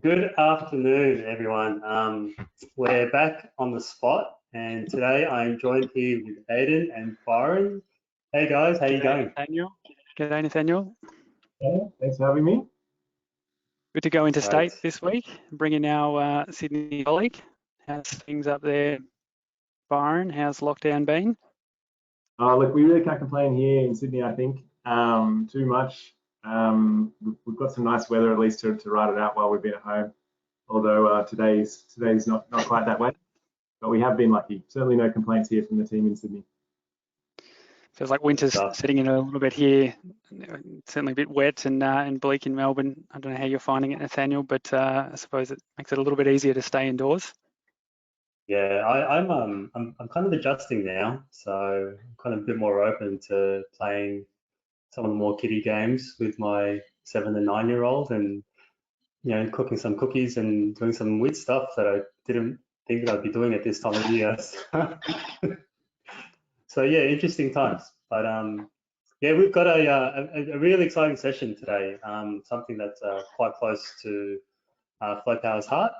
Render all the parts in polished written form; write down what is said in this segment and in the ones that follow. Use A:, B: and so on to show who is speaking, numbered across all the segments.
A: Good afternoon, everyone. We're back on the spot, and today I am joined here with Aidan and Byron. Hey guys, how you going?
B: Nathaniel. G'day, Nathaniel.
C: Yeah, thanks for having me.
B: Good to go into
A: Right.
B: state this week, bringing our Sydney colleague. How's things up there, Byron? How's lockdown been?
C: Look, we really can't complain here in Sydney, I think, too much. We've got some nice weather at least to ride it out while we've been at home. Although today's not quite that way, but we have been lucky. Certainly no complaints here from the team in Sydney.
B: Feels like winter's setting in a little bit here. Certainly a bit wet and bleak in Melbourne. I don't know how you're finding it, Nathaniel, but I suppose it makes it a little bit easier to stay indoors.
A: Yeah, I'm kind of adjusting now, so I'm kind of a bit more open to playing some of the more kiddie games with my 7 and 9-year-old, and cooking some cookies and doing some weird stuff that I didn't think that I'd be doing at this time of year. So yeah, interesting times. But yeah, we've got a really exciting session today. Something that's quite close to Flow Power's heart,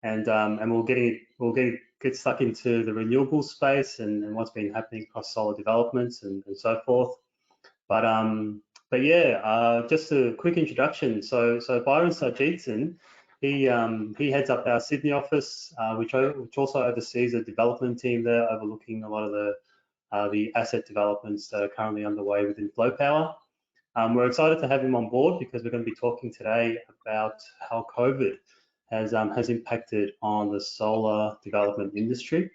A: and we'll get stuck into the renewable space and what's been happening across solar developments and so forth. But yeah, just a quick introduction. So Byron Sarjeetson, he heads up our Sydney office, which also oversees the development team there, overlooking a lot of the asset developments that are currently underway within Flow Power. We're excited to have him on board because we're going to be talking today about how COVID has impacted on the solar development industry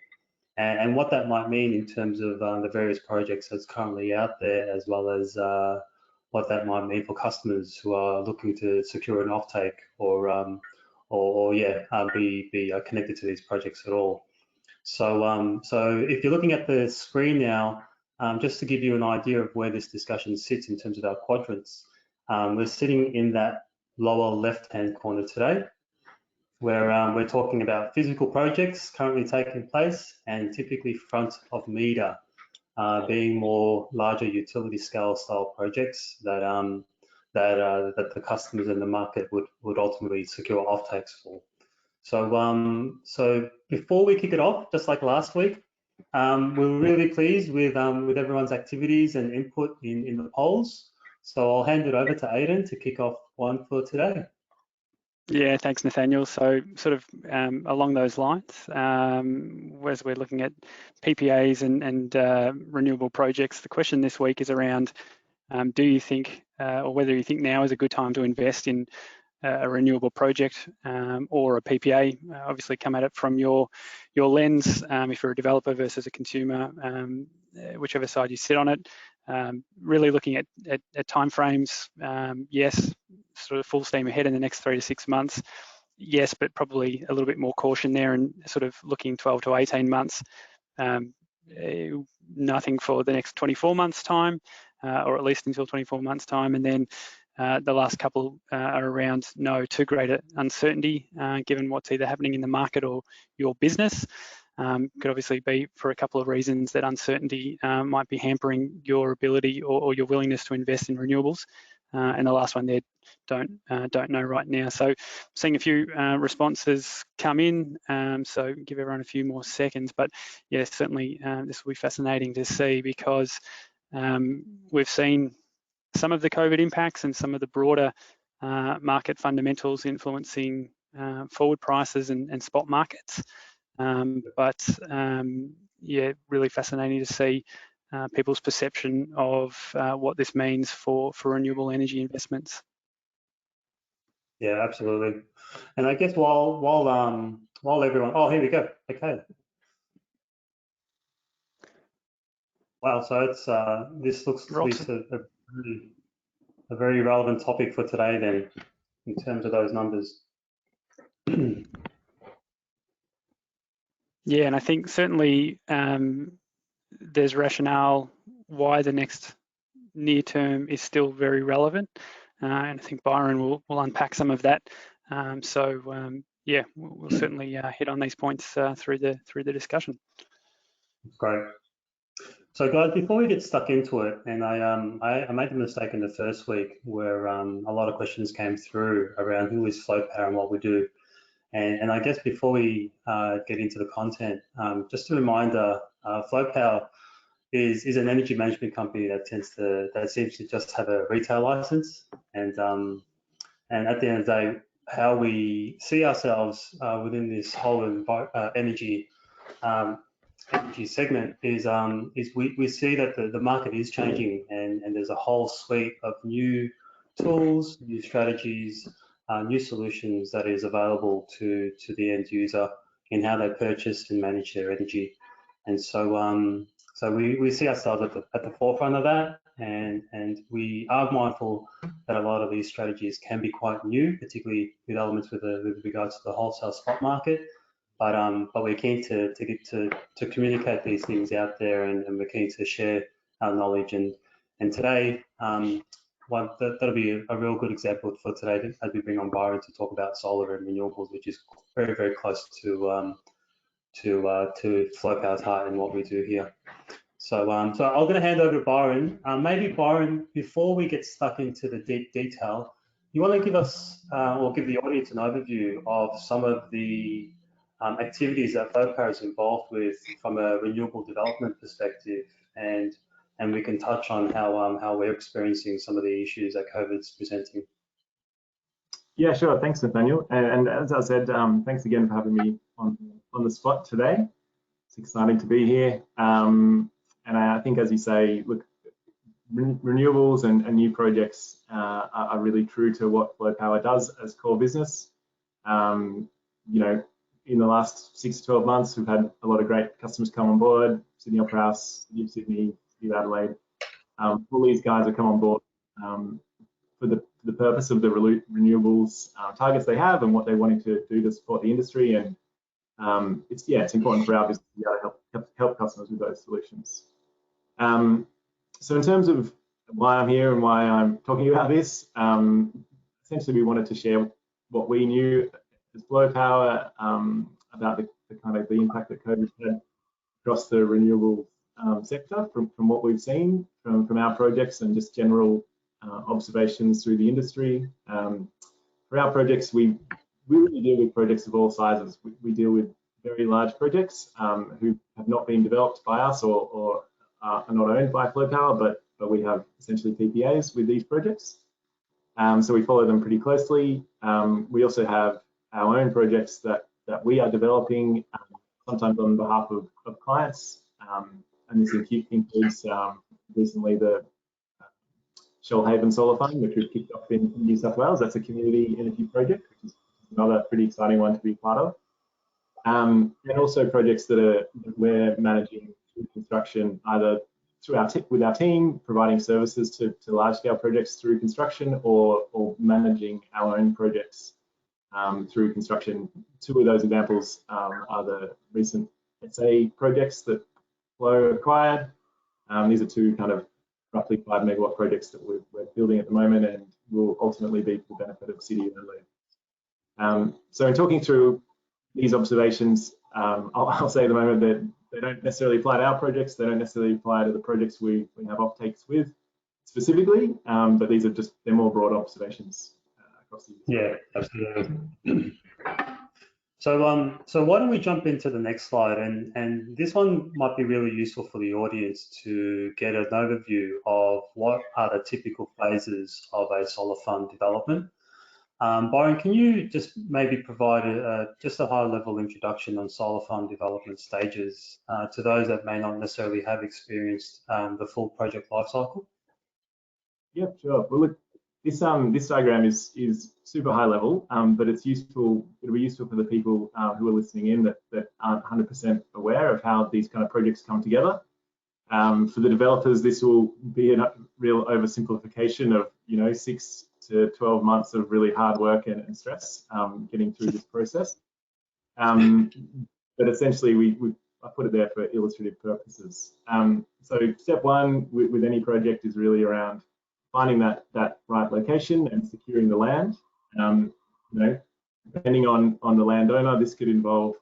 A: and what that might mean in terms of the various projects that's currently out there, as well as what that might mean for customers who are looking to secure an offtake or be connected to these projects at all. So if you're looking at the screen now, just to give you an idea of where this discussion sits in terms of our quadrants, we're sitting in that lower left-hand corner today, where we're talking about physical projects currently taking place and typically front of meter, being more larger utility scale style projects that the customers in the market would ultimately secure offtakes for. So before we kick it off, just like last week, we're really pleased with everyone's activities and input in the polls. So I'll hand it over to Aidan to kick off one for today.
B: Yeah, thanks, Nathaniel. So sort of along those lines, as we're looking at PPAs and renewable projects, the question this week is around do you think, or whether you think now is a good time to invest in a renewable project or a PPA. Obviously come at it from your lens, if you're a developer versus a consumer, whichever side you sit on it. Really looking at timeframes, yes, sort of full steam ahead in the next 3 to 6 months, yes, but probably a little bit more caution there and sort of looking 12 to 18 months. Nothing for the next 24 months time, or at least until 24 months time, and then the last couple are around no too great uncertainty, given what's either happening in the market or your business. Could obviously be for a couple of reasons that uncertainty might be hampering your ability or your willingness to invest in renewables. And the last one there, don't know right now. So seeing a few responses come in, so give everyone a few more seconds. But yeah, certainly this will be fascinating to see because we've seen some of the COVID impacts and some of the broader market fundamentals influencing forward prices and spot markets. Yeah, really fascinating to see people's perception of what this means for renewable energy investments.
A: Yeah, absolutely. And I guess while everyone, oh, here we go. Okay. Wow. So it's this looks to be a very relevant topic for today then, in terms of those numbers.
B: Yeah, and I think certainly there's rationale why the next near term is still very relevant, and I think Byron will unpack some of that. Yeah, we'll certainly hit on these points through the discussion.
A: Great. So guys, before we get stuck into it, and I made the mistake in the first week where a lot of questions came through around who is Flow Power and what we do. And I guess before we get into the content, just a reminder, Flow Power is an energy management company that seems to just have a retail license. And at the end of the day, how we see ourselves within this whole energy segment is we see that the market is changing, and there's a whole suite of new tools, new strategies, new solutions that is available to the end user in how they purchase and manage their energy. And so we see ourselves at the forefront of that, and we are mindful that a lot of these strategies can be quite new, particularly with elements with regards to the wholesale spot market. But we're keen to communicate these things out there, and we're keen to share our knowledge. And today, that'll be a real good example for today as we bring on Byron to talk about solar and renewables, which is very, very close to Flow Power's heart and what we do here. So I'm going to hand over to Byron. Maybe Byron, before we get stuck into the deep detail, you want to give us or give the audience an overview of some of the activities that Flow Power is involved with from a renewable development perspective, and we can touch on how we're experiencing some of the issues that COVID's presenting.
C: Yeah, sure. Thanks, Nathaniel. And as I said, thanks again for having me on the spot today. It's exciting to be here. And I think, as you say, look, renewables and new projects are really true to what Flow Power does as core business. You know, in the last 6 to 12 months, we've had a lot of great customers come on board: Sydney Opera House, New Sydney, New Adelaide. All these guys have come on board for the purpose of the renewables targets they have and what they're wanting to do to support the industry. And it's important for our business to be able to help customers with those solutions. So in terms of why I'm here and why I'm talking about this, essentially we wanted to share what we knew as Flow Power about the kind of the impact that COVID had across the renewable sector from what we've seen from our projects and just general observations through the industry. For our projects, we really deal with projects of all sizes. We deal with very large projects who have not been developed by us or are not owned by Flow Power, but we have essentially PPAs with these projects. So we follow them pretty closely. We also have our own projects that we are developing, sometimes on behalf of clients. And this includes recently the Shoalhaven Solar Farm, which we've kicked off in New South Wales. That's a community energy project, which is another pretty exciting one to be part of. And also projects that we're managing through construction, either through with our team, providing services to large-scale projects through construction, or managing our own projects through construction. Two of those examples are the recent SA projects that Flow acquired. These are two kind of roughly 5 megawatt projects that we're building at the moment, and will ultimately be for the benefit of City only. So in talking through these observations, I'll say at the moment that they don't necessarily apply to our projects. They don't necessarily apply to the projects we have offtakes with specifically, but they're more broad observations across the industry.
A: Yeah, absolutely. So why don't we jump into the next slide, and this one might be really useful for the audience to get an overview of what are the typical phases of a solar farm development. Byron, can you just maybe provide just a high-level introduction on solar farm development stages to those that may not necessarily have experienced the full project lifecycle?
C: Yeah, sure. Well, look, this diagram is super high level, but it's useful. It'll be useful for the people who are listening in that aren't 100% aware of how these kind of projects come together. For the developers, this will be a real oversimplification of 6 to 12 months of really hard work and stress getting through this process. But essentially, I put it there for illustrative purposes. So step one with any project is really around finding that right location and securing the land. Depending on the landowner, this could involve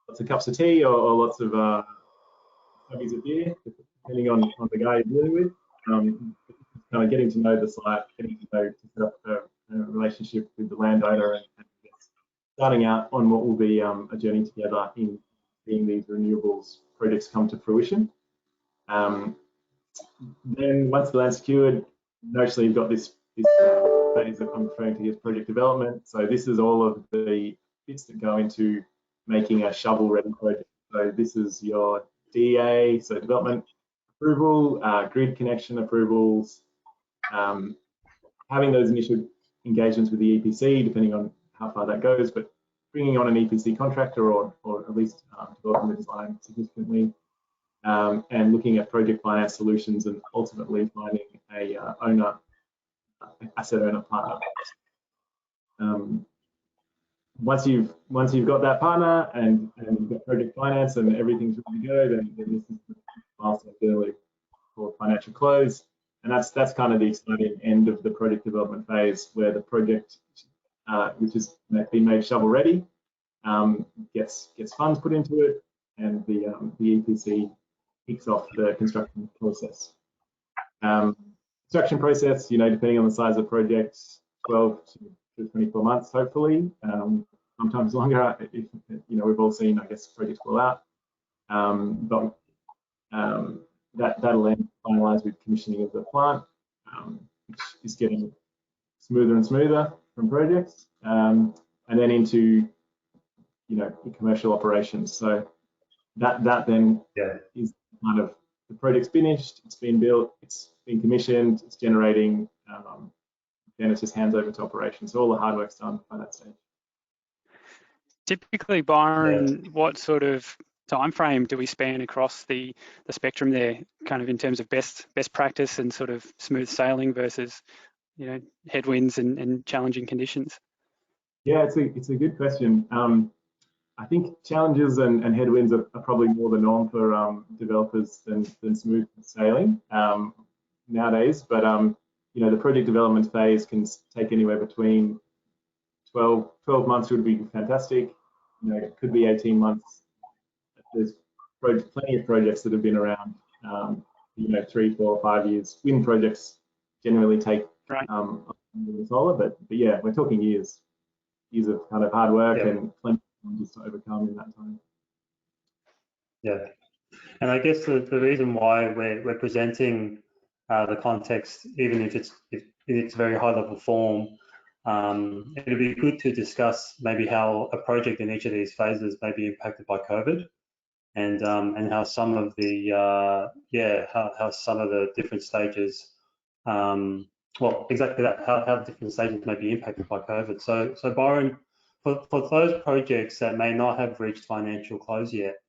C: lots of cups of tea or lots of cubbies of beer, depending on the guy you're dealing with. Kind of getting to know the site, getting to know to set up a relationship with the landowner, and starting out on what will be a journey together in seeing these renewables projects come to fruition. Then once the land's secured, notionally you've got this phase that I'm referring to as project development. So this is all of the bits that go into making a shovel-ready project. So this is your DA, so development approval, grid connection approvals, having those initial engagements with the EPC, depending on how far that goes, but bringing on an EPC contractor or at least developing the design significantly, and looking at project finance solutions and ultimately finding a asset owner partner. Once you've got that partner and you've got project finance and everything's ready to go, then this is the milestone generally called financial close, and that's kind of the exciting end of the project development phase, where the project, which has been made shovel ready, gets funds put into it, and the EPC kicks off the construction process. Construction process, depending on the size of the project, 12 to 24 months, hopefully. Sometimes longer. If, we've all seen, I guess, projects fall out. But that'll end finalised with commissioning of the plant, which is getting smoother and smoother from projects, and then into commercial operations. So that then is kind of the project's finished, it's been built, it's been commissioned, it's generating, then it's just hands over to operations. So all the hard work's done by that stage.
B: Typically, Byron, what sort of time frame do we span across the spectrum there, kind of in terms of best practice and sort of smooth sailing versus headwinds and challenging conditions?
C: Yeah, it's a good question. I think challenges and headwinds are probably more the norm for developers than smooth sailing nowadays. But the project development phase can take anywhere between 12 months would be fantastic. It could be 18 months. There's plenty of projects that have been around, 3, 4, 5 years. Wind projects generally take solar, but yeah, we're talking years of kind of hard work and plenty of challenges to overcome in that time.
A: Yeah, and I guess the reason why we're presenting the context, even if it's in its very high level form, it'll be good to discuss maybe how a project in each of these phases may be impacted by COVID, and how some of the how some of the different stages, well, exactly that, how different stages may be impacted by COVID. So Byron, for those projects that may not have reached financial close yet,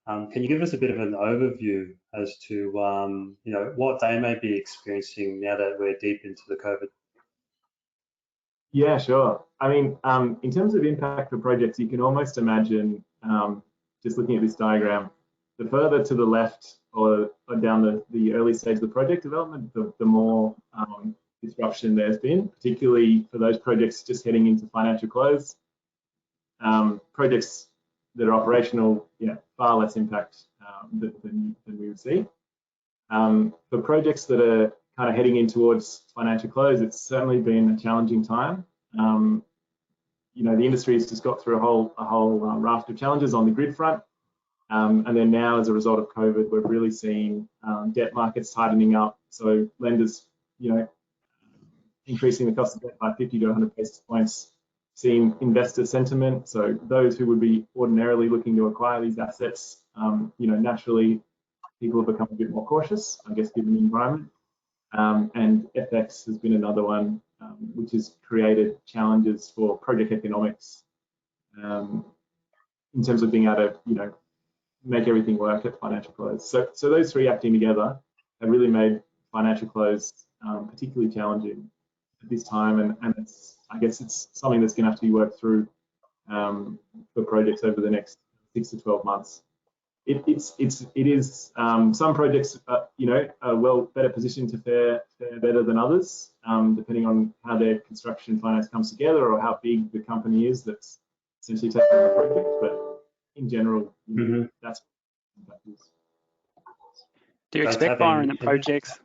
A: can you give us a bit of an overview as to what they may be experiencing now that we're deep into the COVID?
C: Yeah, sure. I mean, in terms of impact for projects, you can almost imagine, just looking at this diagram, the further to the left or down the early stage of the project development, the more disruption there's been, particularly for those projects just heading into financial close. Projects that are operational, far less impact than we would see. For projects that are kind of heading in towards financial close, it's certainly been a challenging time. The industry has just got through a whole raft of challenges on the grid front, and then now, as a result of COVID, we've really seen debt markets tightening up. So lenders, increasing the cost of debt by 50 to 100 basis points. Seeing investor sentiment, so those who would be ordinarily looking to acquire these assets, naturally people have become a bit more cautious, I guess, given the environment. And FX has been another one, which has created challenges for project economics in terms of being able to, make everything work at financial close. So those three acting together have really made financial close particularly challenging at this time, and I guess it's something that's going to have to be worked through for projects over the next 6 to 12 months. It is some projects are better positioned to fare better than others, depending on how their construction finance comes together or how big the company is that's essentially taking the project. But in general, that's what that is.
B: Do you expect, Byron, that projects?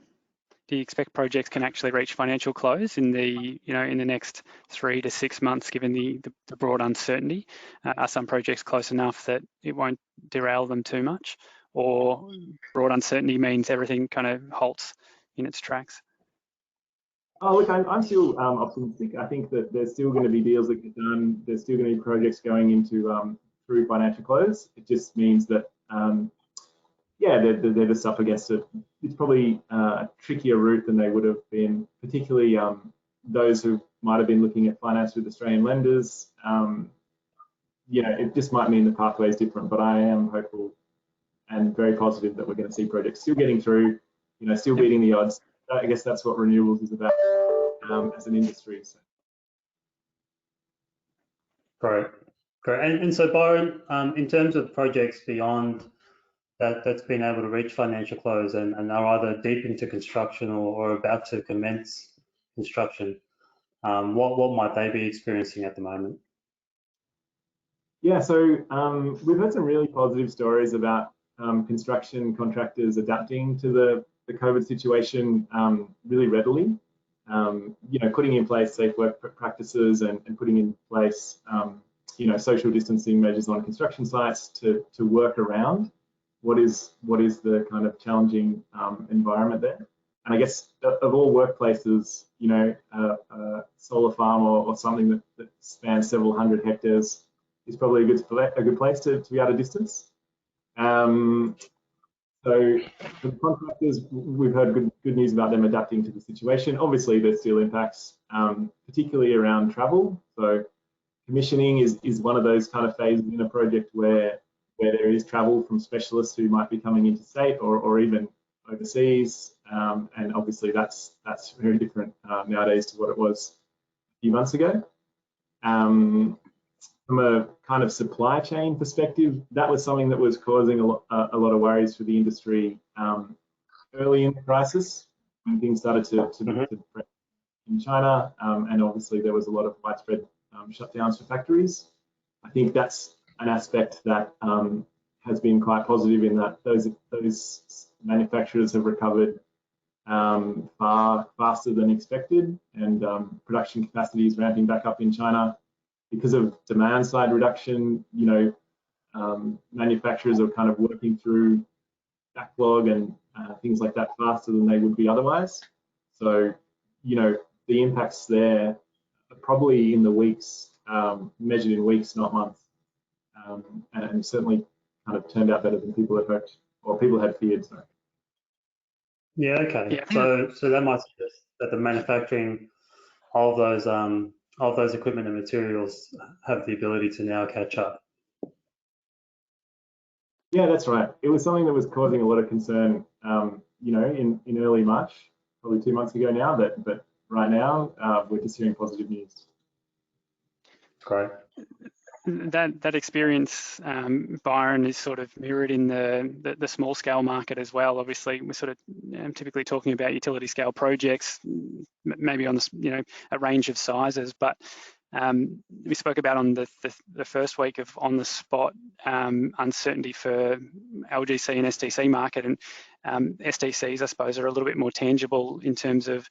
B: Do you expect projects can actually reach financial close in the next 3 to 6 months, given the broad uncertainty? Are some projects close enough that it won't derail them too much, or broad uncertainty means everything kind of halts in its tracks?
C: Oh, look, I'm still optimistic. I think that there's still going to be deals that get done. There's still going to be projects going into through financial close. It just means that yeah, they're just up against it. It's probably a trickier route than they would have been, particularly those who might have been looking at finance with Australian lenders. Yeah, it just might mean the pathway is different, but I am hopeful and very positive that we're going to see projects still getting through, still beating the odds. I guess that's what renewables is about as an industry. So.
A: Great. And so Byron, in terms of projects beyond that's been able to reach financial close and are either deep into construction or about to commence construction, what might they be experiencing at the moment?
C: Yeah, so we've had some really positive stories about construction contractors adapting to the COVID situation really readily. Putting in place safe work practices and putting in place, social distancing measures on construction sites to work around what is the kind of challenging environment there. And I guess of all workplaces, a solar farm or something that spans several hundred hectares is probably a good place to be at a distance. So for the contractors, we've heard good news about them adapting to the situation. Obviously, there's still impacts, particularly around travel. So commissioning is one of those kind of phases in a project where there is travel from specialists who might be coming into state or even overseas. And obviously, that's very different nowadays to what it was a few months ago. From a kind of supply chain perspective, that was something that was causing a lot of worries for the industry early in the crisis when things started to in China, and obviously there was a lot of widespread shutdowns for factories. I think that's an aspect that has been quite positive in that those manufacturers have recovered far faster than expected, and production capacity is ramping back up in China. Because of demand side reduction, manufacturers are kind of working through backlog and things like that faster than they would be otherwise. So, the impacts there are probably in the weeks, measured in weeks, not months, and certainly kind of turned out better than people had hoped or people had feared. Sorry.
A: Yeah. Okay. Yeah. So that might suggest that the manufacturing of those equipment and materials have the ability to now catch up.
C: Yeah, that's right. It was something that was causing a lot of concern, in early March, probably 2 months ago now, but right now we're just hearing positive news. Great.
B: That experience, Byron, is sort of mirrored in the small scale market as well. Obviously, we're sort of typically talking about utility scale projects, maybe on a range of sizes. But we spoke about on the first week of on the spot uncertainty for LGC and STC market, and STCs, I suppose, are a little bit more tangible in terms of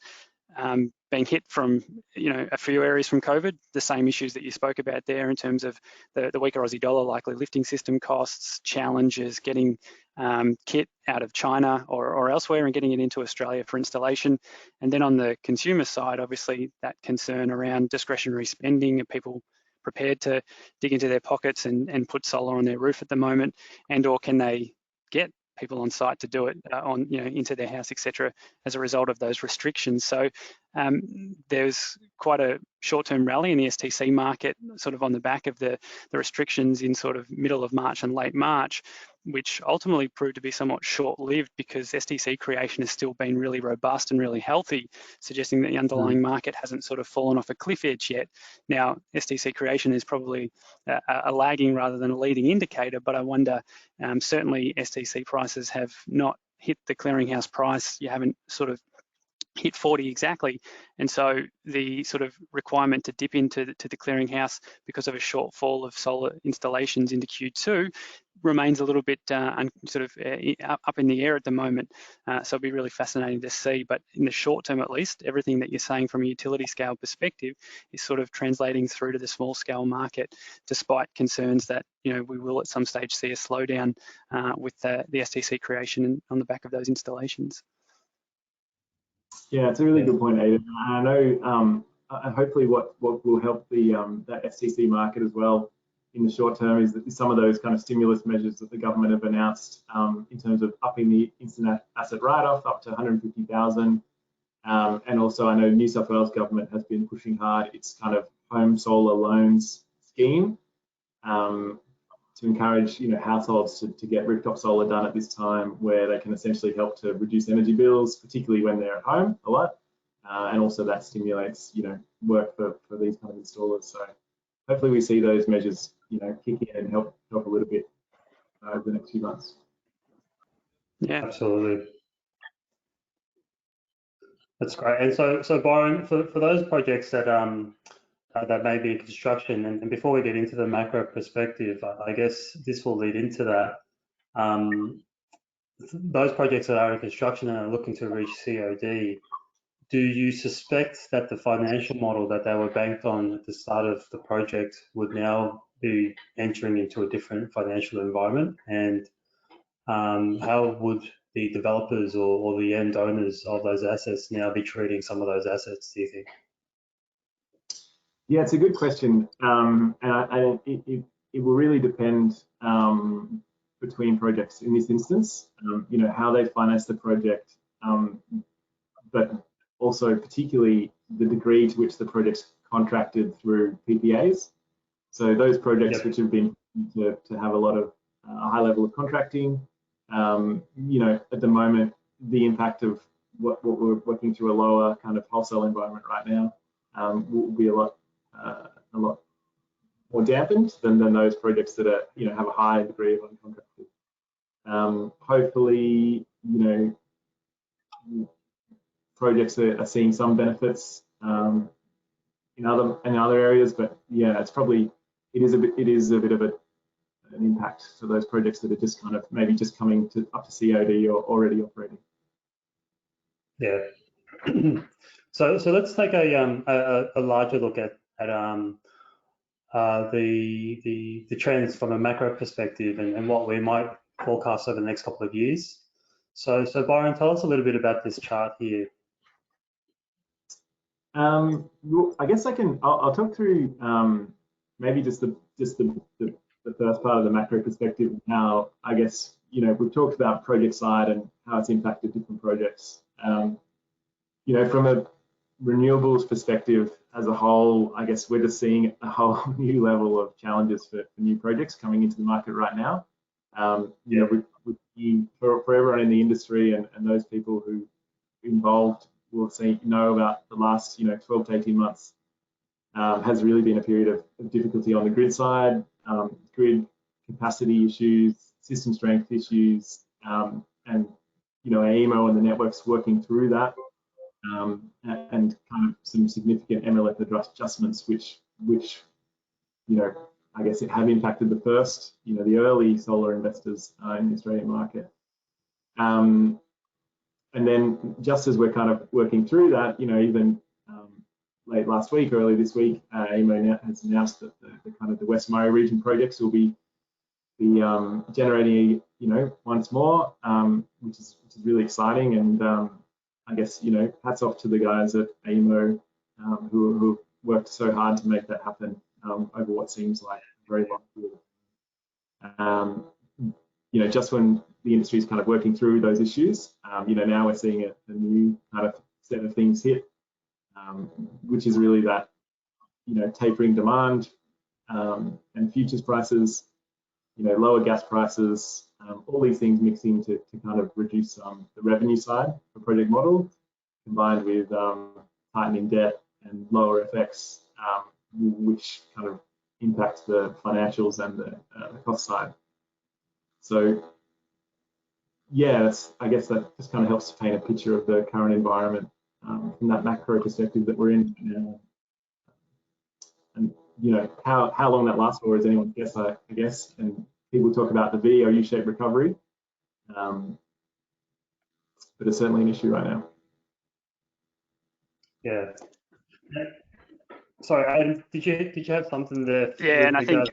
B: being hit from a few areas from COVID, the same issues that you spoke about there in terms of the weaker Aussie dollar, likely lifting system costs, challenges getting kit out of China or elsewhere and getting it into Australia for installation. And then on the consumer side, obviously that concern around discretionary spending, and people prepared to dig into their pockets and put solar on their roof at the moment, and or can they get people on site to do it into their house, etc., as a result of those restrictions. So there's quite a short-term rally in the STC market, sort of on the back of the restrictions in sort of middle of March and late March, which ultimately proved to be somewhat short-lived because STC creation has still been really robust and really healthy, suggesting that the underlying market hasn't sort of fallen off a cliff edge yet. Now, STC creation is probably a lagging rather than a leading indicator, but I wonder, certainly STC prices have not hit the clearinghouse price. You haven't sort of hit 40 exactly. And so the sort of requirement to dip into the clearinghouse because of a shortfall of solar installations into Q2 remains a little bit up in the air at the moment. So it'll be really fascinating to see. But in the short term, at least, everything that you're saying from a utility scale perspective is sort of translating through to the small scale market, despite concerns that, you know, we will at some stage see a slowdown with the STC creation on the back of those installations.
C: Yeah, it's a really good point, Aidan. I know hopefully what will help the that STC market as well in the short term is that some of those kind of stimulus measures that the government have announced in terms of upping the instant asset write-off up to 150,000. And also I know New South Wales government has been pushing hard its kind of home solar loans scheme to encourage, you know, households to get rooftop solar done at this time, where they can essentially help to reduce energy bills, particularly when they're at home a lot. And also that stimulates, you know, work for these kind of installers. So hopefully we see those measures, you know, kick in and help a little bit over the next few months.
B: Yeah,
A: absolutely. That's great. And so Byron, for those projects that that may be in construction, and before we get into the macro perspective, I guess this will lead into that. Those projects that are in construction and are looking to reach COD, do you suspect that the financial model that they were banked on at the start of the project would now be entering into a different financial environment? And how would the developers or the end owners of those assets now be treating some of those assets, do you think?
C: Yeah, it's a good question, and it will really depend between projects in this instance. You know, how they finance the project, but also particularly the degree to which the project's contracted through PPAs. So those projects which have been to have a lot of high level of contracting, you know, at the moment, the impact of what we're working through a lower kind of wholesale environment right now will be a lot more dampened than those projects that are, you know, have a high degree of uncontracted. Hopefully, you know, projects are seeing some benefits in other areas, but yeah, it is a bit of an impact to those projects that are just kind of maybe just coming up to COD or already operating.
A: Yeah. So let's take a larger look at the trends from a macro perspective and what we might forecast over the next couple of years. So Byron, tell us a little bit about this chart here.
C: Well, I guess I'll talk through maybe just the first part of the macro perspective, and how, I guess, you know, we've talked about project side and how it's impacted different projects. You know, from a renewables perspective as a whole, I guess we're just seeing a whole new level of challenges for new projects coming into the market right now. You know, for everyone in the industry and those people who are involved will know about the last, you know, 12 to 18 months has really been a period of difficulty on the grid side, grid capacity issues, system strength issues, and, you know, AEMO and the networks working through that, and kind of some significant MLF adjustments, which, you know, I guess it have impacted the early solar investors in the Australian market. And then just as we're kind of working through that, you know, even late last week, early this week, AEMO has announced that the West Murray region projects will be generating, you know, once more, which is really exciting. And I guess, you know, hats off to the guys at AEMO who worked so hard to make that happen over what seems like a very long period. You know, just when the industry is kind of working through those issues, you know, now we're seeing a new kind of set of things hit, which is really that, you know, tapering demand and futures prices, you know, lower gas prices, all these things mixing to kind of reduce the revenue side for project model, combined with tightening debt and lower FX, which kind of impacts the financials and the cost side. So yeah, I guess that just kind of helps to paint a picture of the current environment from that macro perspective that we're in now. And you know, how long that lasts for is anyone's guess, I guess. And people talk about the V or U-shaped recovery, but it's certainly an issue right now.
A: Yeah. Sorry, Aidan, did you have something there?
B: Yeah, and I think,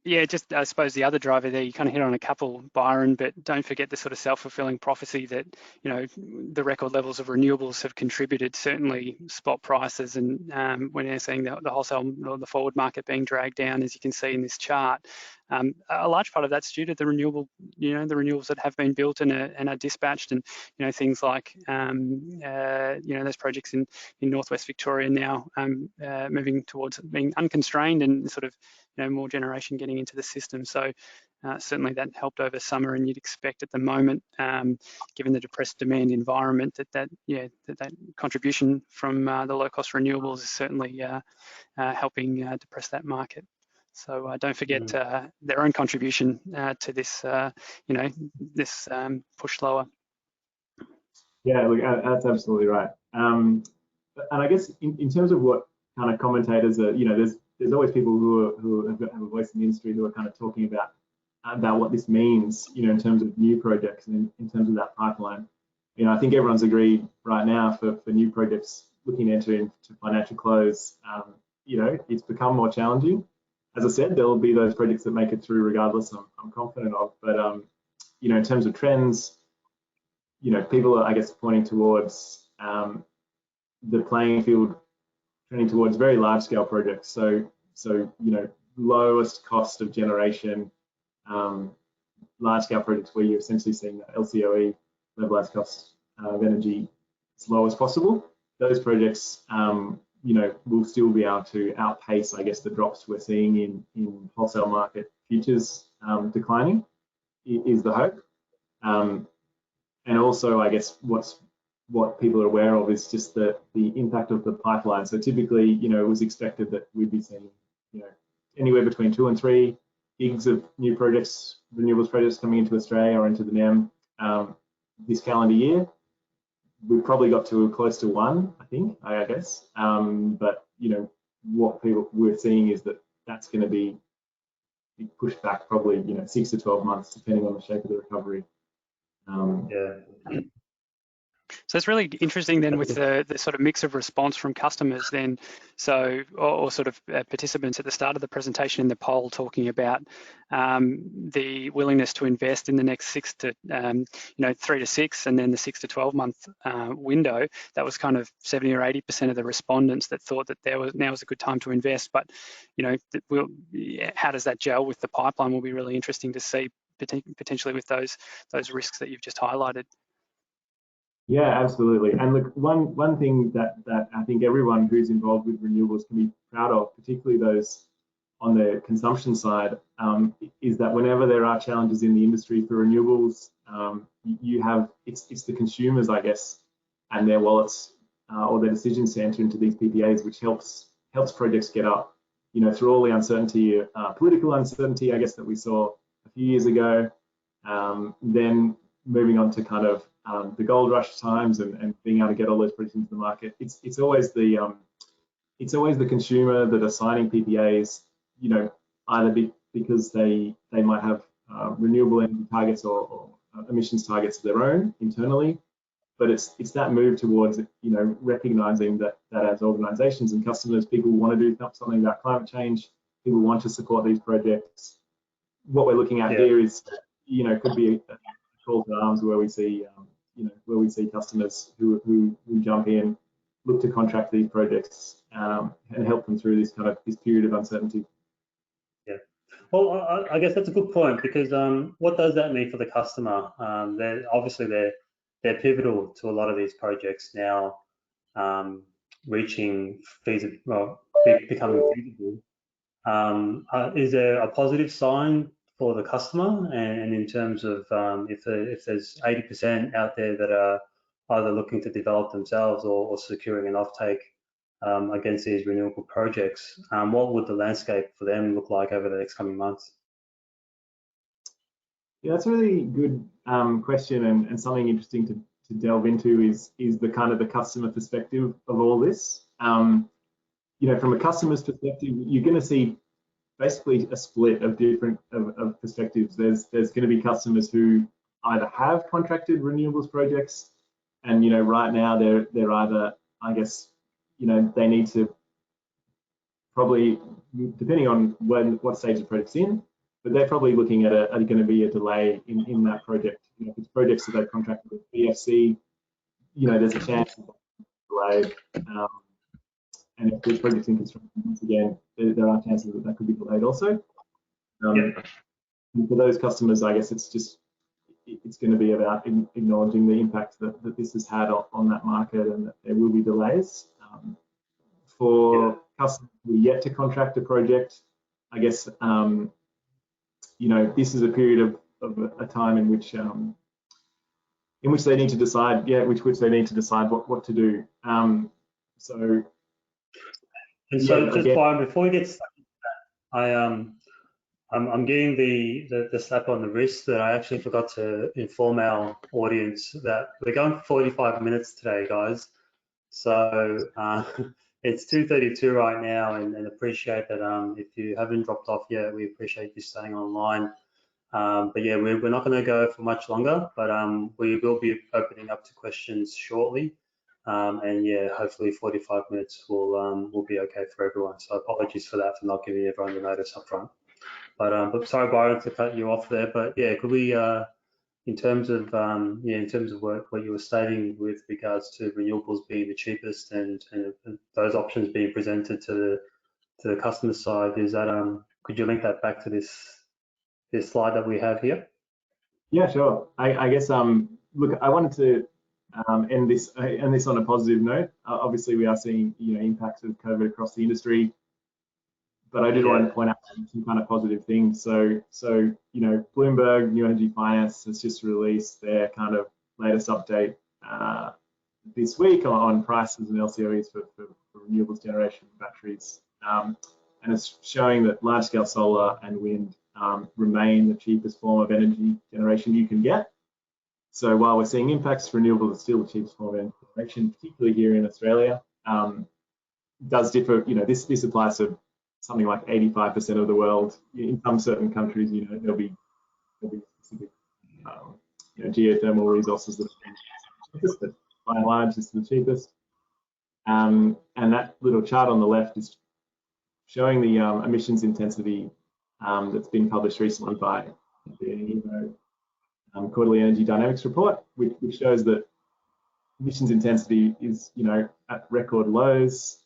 B: yeah, just I suppose the other driver there, you kind of hit on a couple, Byron, but don't forget the sort of self-fulfilling prophecy that, you know, the record levels of renewables have contributed, certainly spot prices, and when you're seeing the wholesale or the forward market being dragged down, as you can see in this chart, a large part of that's due to the renewable, you know, the renewables that have been built and are dispatched, and you know, things like you know, those projects in northwest Victoria now moving towards being unconstrained and sort of, you know, more generation getting into the system. So certainly that helped over summer, and you'd expect at the moment, given the depressed demand environment, that contribution from the low-cost renewables is certainly helping depress that market. So don't forget their own contribution to this, you know, this push lower.
C: Yeah, look, that's absolutely right. And I guess in terms of what kind of commentators are, you know, there's always people who have a voice in the industry who are kind of talking about what this means, you know, in terms of new projects and in terms of that pipeline. You know, I think everyone's agreed right now for new projects looking to enter into financial close, you know, it's become more challenging. As I said, there will be those projects that make it through regardless, I'm confident of. But, you know, in terms of trends, you know, people are, I guess, pointing towards the playing field trending towards very large scale projects. So you know, lowest cost of generation, large scale projects where you're essentially seeing the LCOE, levelized cost of energy, as low as possible. Those projects, you know, will still be able to outpace, I guess, the drops we're seeing in wholesale market futures declining, is the hope. And also, I guess, what people are aware of is just the impact of the pipeline. So typically, you know, it was expected that we'd be seeing, you know, anywhere between 2 and 3 gigs of new projects, renewables projects coming into Australia or into the NEM this calendar year. We've probably got to close to 1, I think, I guess. But, you know, what we're seeing is that that's going to be pushed back probably, you know, 6 to 12 months, depending on the shape of the recovery.
A: Yeah.
B: So it's really interesting then with the sort of mix of response from customers then, so or sort of participants at the start of the presentation in the poll talking about the willingness to invest in the next 6 to you know, 3 to 6 and then the 6 to 12 month window. That was kind of 70 or 80% of the respondents that thought that now was a good time to invest. But you know, how does that gel with the pipeline will be really interesting to see, potentially with those risks that you've just highlighted.
C: Yeah, absolutely. And look, one thing that I think everyone who's involved with renewables can be proud of, particularly those on the consumption side, is that whenever there are challenges in the industry for renewables, you have it's the consumers, I guess, and their wallets or their decisions to enter into these PPAs, which helps projects get up. You know, through all the uncertainty, political uncertainty, I guess, that we saw a few years ago, then moving on to kind of the gold rush times and being able to get all those projects into the market. It's always the consumer that are signing PPAs, you know, either because they might have renewable energy targets or emissions targets of their own internally, but it's that move towards, you know, recognizing that as organizations and customers, people want to do something about climate change, people want to support these projects. What we're looking at here is, you know, could be a call to arms where we see, you know, where we see customers who jump in, look to contract these projects and help them through this period of uncertainty.
A: Yeah. Well, I guess that's a good point, because what does that mean for the customer? They're pivotal to a lot of these projects now, reaching becoming feasible. Is there a positive sign for the customer, and in terms of if there's 80% out there that are either looking to develop themselves or securing an offtake against these renewable projects, what would the landscape for them look like over the next coming months?
C: Yeah, that's a really good question and something interesting to delve into is the kind of the customer perspective of all this. You know, from a customer's perspective, you're going to see basically a split of different of perspectives. There's going to be customers who either have contracted renewables projects, and you know, right now they're either, I guess, you know, they need to probably, depending on what stage the project's in, but they're probably looking at going to be a delay in that project. You know, if it's projects that they've contracted with BFC, you know, there's a chance of delayed. And if the project's in construction, once again, there are chances that could be delayed also. And for those customers, I guess it's going to be about acknowledging the impact that this has had on that market, and that there will be delays. For customers who are yet to contract a project, I guess, you know, this is a period of a time in which they need to decide, which they need to decide what to do. So
A: just Byron, before we get started, I'm getting the slap on the wrist that I actually forgot to inform our audience that we're going for 45 minutes today, guys. So it's 2:32 right now, and appreciate that. If you haven't dropped off yet, we appreciate you staying online. But yeah, we're not going to go for much longer, but we will be opening up to questions shortly. And yeah, hopefully 45 minutes will be okay for everyone. So apologies for that, for not giving everyone the notice up front. But sorry, Byron, to cut you off there. But yeah, could we, in terms of what you were stating with regards to renewables being the cheapest and those options being presented to the customer side, is that could you link that back to this slide that we have here?
C: Yeah, sure. I guess look, I wanted to end this on a positive note. Obviously, we are seeing, you know, impacts of COVID across the industry, but I did want to point out some kind of positive things. So you know, Bloomberg New Energy Finance has just released their kind of latest update this week on prices and LCOEs for renewables generation batteries, and it's showing that large-scale solar and wind remain the cheapest form of energy generation you can get. So while we're seeing impacts, renewables are still the cheapest form of energy generation, particularly here in Australia. It does differ, you know, this applies to something like 85% of the world. In some certain countries, you know, there'll be specific, you know, geothermal resources that are cheapest, but by and large, this is the cheapest. And that little chart on the left is showing the emissions intensity that's been published recently by the Quarterly Energy Dynamics report, which shows that emissions intensity is, you know, at record lows,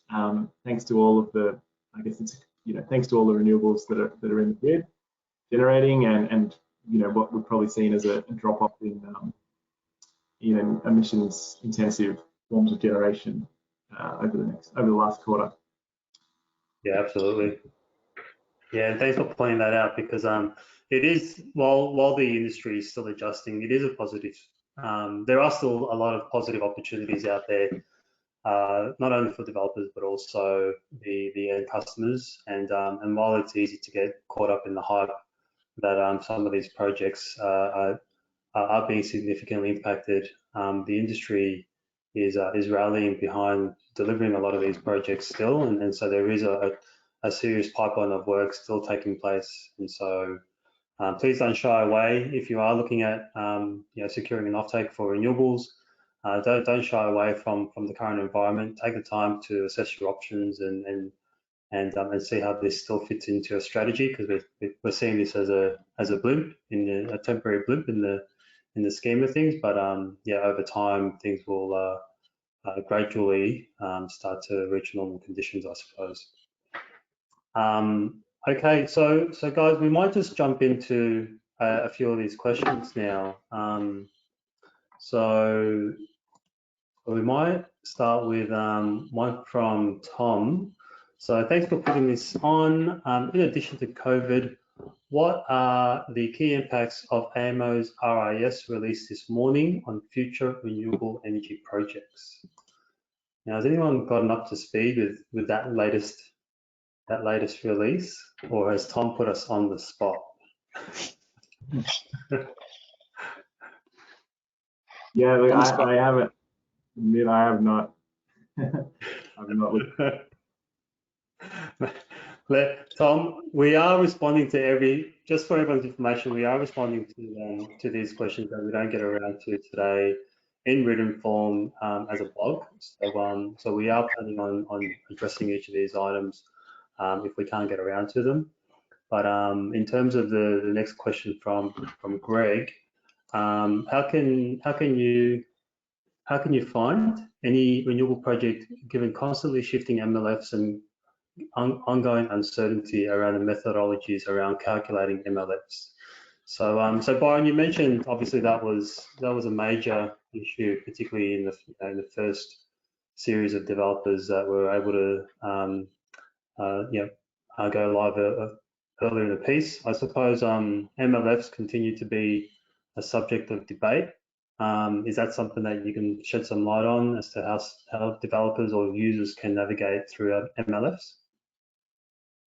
C: thanks to all of the, I guess it's, you know, thanks to all the renewables that are in the grid generating, and you know, what we're probably seen as a drop off in you know, emissions intensive forms of generation over the last quarter.
A: Yeah, absolutely. Yeah, and thanks for pointing that out, because it is, while the industry is still adjusting, it is a positive. There are still a lot of positive opportunities out there, not only for developers but also the end customers. And while it's easy to get caught up in the hype that some of these projects are being significantly impacted, the industry is rallying behind delivering a lot of these projects still, and so there is a serious pipeline of work still taking place. And so please don't shy away if you are looking at you know, securing an offtake for renewables. Don't shy away from the current environment. Take the time to assess your options and see how this still fits into your strategy, because we're seeing this as a blimp, a temporary blimp in the scheme of things. But yeah, over time things will gradually start to reach normal conditions, I suppose. Okay, so guys, we might just jump into a few of these questions now. So we might start with one from Tom. So thanks for putting this on. In addition to COVID, what are the key impacts of AEMO's RIS released this morning on future renewable energy projects? Now, has anyone gotten up to speed with that latest release, or has Tom put us on the spot?
C: Yeah, look,
B: On the spot.
C: I haven't. Admit I have not. I've not looked.
A: Tom, we are responding to just for everyone's information, we are responding to these questions that we don't get around to today in written form as a blog. So we are planning on addressing each of these items if we can't get around to them. But in terms of the next question from Greg, how can you find any renewable project given constantly shifting MLFs and ongoing uncertainty around the methodologies around calculating MLFs? So, so Byron, you mentioned obviously that was a major issue, particularly in the first series of developers that were able to go live earlier in the piece. I suppose MLFs continue to be a subject of debate. Is that something that you can shed some light on as to how developers or users can navigate through MLFs?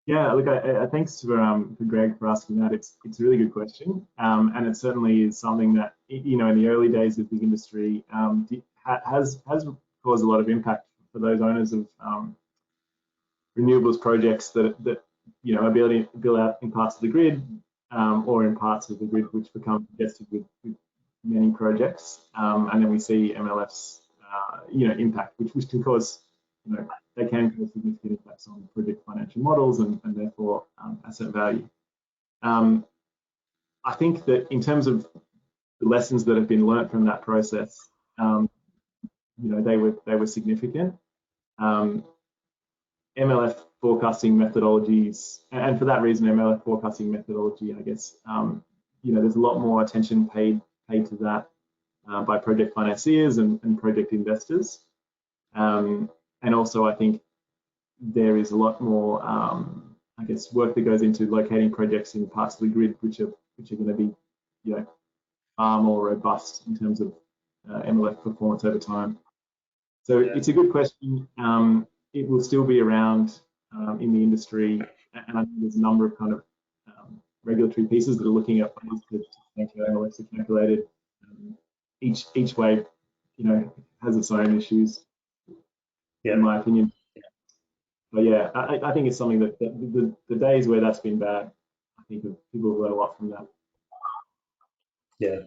C: Yeah, look, thanks for Greg for asking that. It's a really good question, and it certainly is something that in the early days of the industry has caused a lot of impact for those owners of renewables projects that are built out in parts of the grid or in parts of the grid which become congested with many projects, and then we see MLFs impact, which can cause they can cause significant impacts on project financial models and therefore asset value. I think that in terms of the lessons that have been learnt from that process, they were significant. MLF forecasting methodologies, and for that reason, MLF forecasting methodology, I guess, there's a lot more attention paid to that by project financiers and project investors. And also, I think there is a lot more, I guess, work that goes into locating projects in parts of the grid which are going to be, far more robust in terms of MLF performance over time. So it's a good question. It will still be around in the industry, and I think there's a number of kind of regulatory pieces that are looking at ways to make MLFs are calculated. Each way, has its own issues, in my opinion. But yeah, I think it's something that the days where that's been bad, I think people have learned a lot from that.
A: Yeah.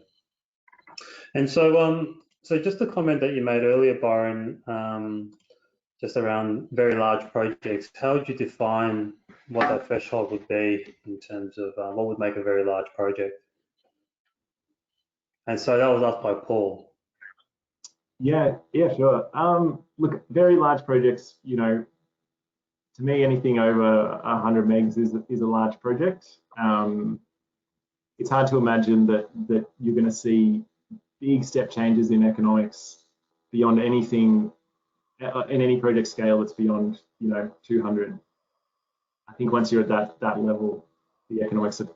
A: And so, so just a comment that you made earlier, Byron, just around very large projects, how would you define what that threshold would be in terms of what would make a very large project? And so that was asked by Paul.
C: Yeah, sure. Look, very large projects, to me, anything over 100 megs is a large project. It's hard to imagine that you're going to see big step changes in economics beyond anything in any project scale that's beyond 200. I think once you're at that level, the economics of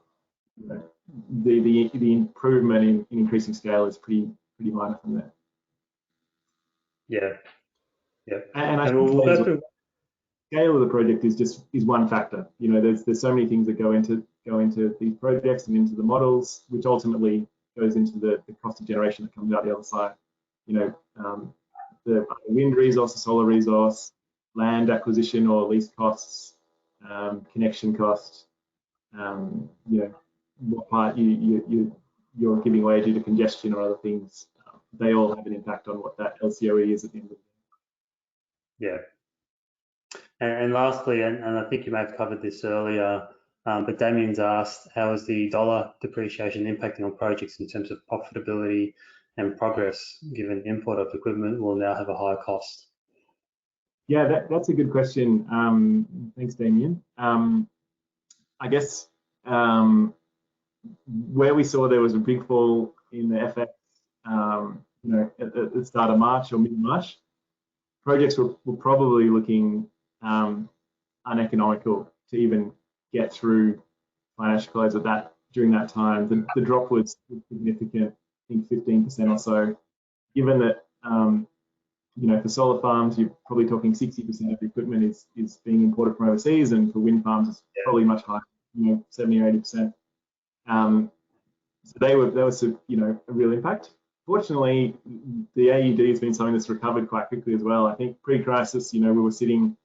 C: the improvement in increasing scale is pretty minor from there.
A: Yeah.
C: And I think the scale of the project is one factor. There's so many things that go into these projects and into the models, which ultimately goes into the cost of generation that comes out the other side. The wind resource, the solar resource, land acquisition or lease costs, connection costs, what part you're giving away due to congestion or other things, they all have an impact on what that LCOE is at the end of the day.
A: Yeah. And lastly, and I think you may have covered this earlier, but Damien's asked, how is the dollar depreciation impacting on projects in terms of profitability and progress, given import of equipment will now have a higher cost?
C: Yeah, that's a good question. Thanks, Damien. I guess where we saw there was a big fall in the FX, at the start of March or mid-March, projects were probably looking uneconomical to even get through financial close during that time. The drop was significant, I think 15% or so. Given that for solar farms, you're probably talking 60% of the equipment is being imported from overseas, and for wind farms, it's probably much higher, 70 or 80%. So they were a real impact. fortunately, the AUD has been something that's recovered quite quickly as well. I think pre-crisis, you know, we were sitting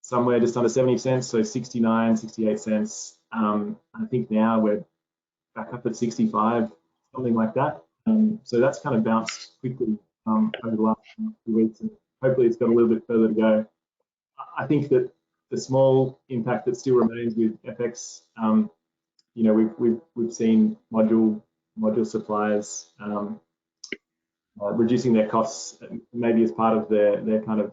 C: somewhere just under 70 cents, so 69, 68 cents. I think now we're back up at 65, something like that. So that's kind of bounced quickly over the last few weeks, and hopefully it's got a little bit further to go. I think that the small impact that still remains with FX, you know, we've seen module suppliers reducing their costs, maybe as part of their kind of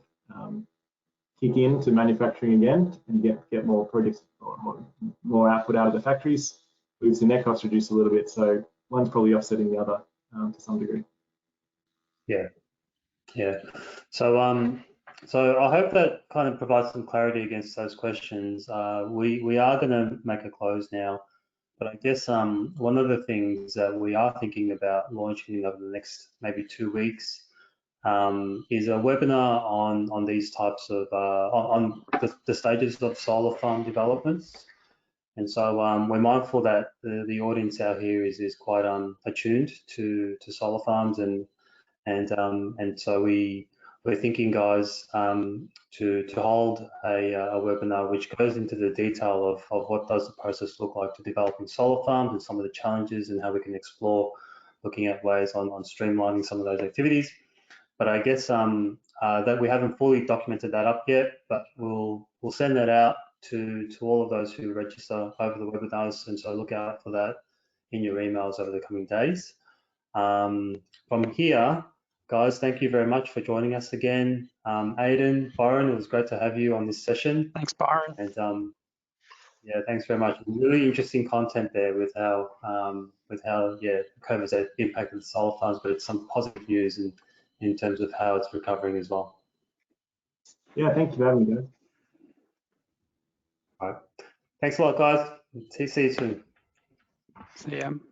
C: kick in to manufacturing again and get more projects or more output out of the factories. We've seen their costs reduce a little bit, so one's probably offsetting the other to some degree.
A: Yeah. So I hope that kind of provides some clarity against those questions. We are going to make a close now, but I guess one of the things that we are thinking about launching over the next maybe 2 weeks is a webinar on these types of on the stages of solar farm developments. And so we're mindful that the audience out here is quite attuned to solar farms, and so we're thinking, guys, to hold a webinar which goes into the detail of what does the process look like to developing solar farms and some of the challenges and how we can explore looking at ways on streamlining some of those activities. But I guess that we haven't fully documented that up yet, but we'll send that out to all of those who register over the webinars, and so look out for that in your emails over the coming days. From here, guys, thank you very much for joining us again. Aidan, Byron, it was great to have you on this session.
B: Thanks, Byron.
A: And yeah, thanks very much. Really interesting content there with how COVID's impacted the solar farms, but it's some positive news in terms of how it's recovering as well.
C: Yeah, thank you for having me, guys.
A: All right. Thanks a lot, guys. See you soon.
B: See ya.